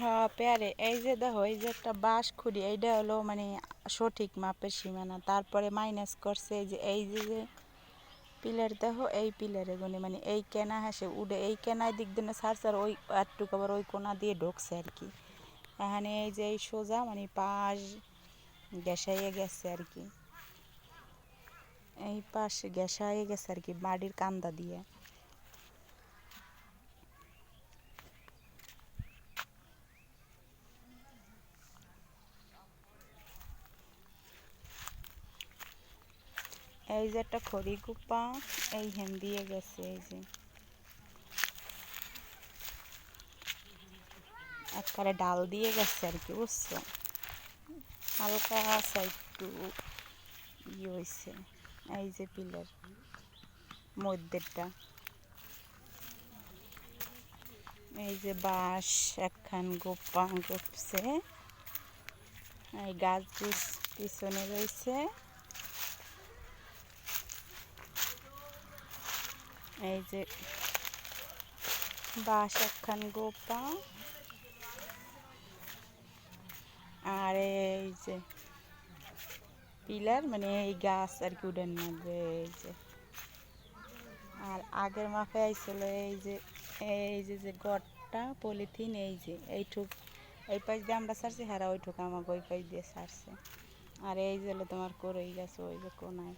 হ্যাঁ পেয়ারে এই যে দেখো এই যে একটা বাঁশ খুঁড়ি এইটা হলো মানে সঠিক মাপের সীমানা, তারপরে মাইনাস করছে এই যে পিলার দেখো এই পিলারে গুনে মানে এই কেনা হাসে উঠে এই কেনায় দিক দিয়ে ছাড়ছে আর ওই একটু আবার ওই কোনা দিয়ে ঢুকছে আর কি। এখানে এই যে এই সোজা মানে পাশ গ্যাসাইয়ে গেছে আর কি, এই পাশ গ্যাসাইয়ে গেছে আর কি বাড়ির কান্দা দিয়ে। এই যে একটা খড়ি কুপা এই হেন দিয়ে গেছে, এই যে একবারে ডাল দিয়ে গেছে আর কি বুঝছো, হালকা আছে একটু হয়েছে। এই যে পিলার মধ্যেরটা, এই যে বাঁশ একখান গোপা গপছে, এই গাছ গুছ পিছনে রয়েছে, এই যে বাঁশ একখান গোপা আর এই যে পিলার মানে এই গাছ আর কি উডেন মারবে। এই যে আর আগের মাপে আইছিল এই যে গড়টা পলিথিন এই যে এইটুক এই পাশ দিয়ে আমরা ছাড়ছি, হারা ওইটুকু আমাকে ওই পাশ দিয়ে ছাড়ছে। আর এই যে তোমার করই গেছে ওই যে কোনায়।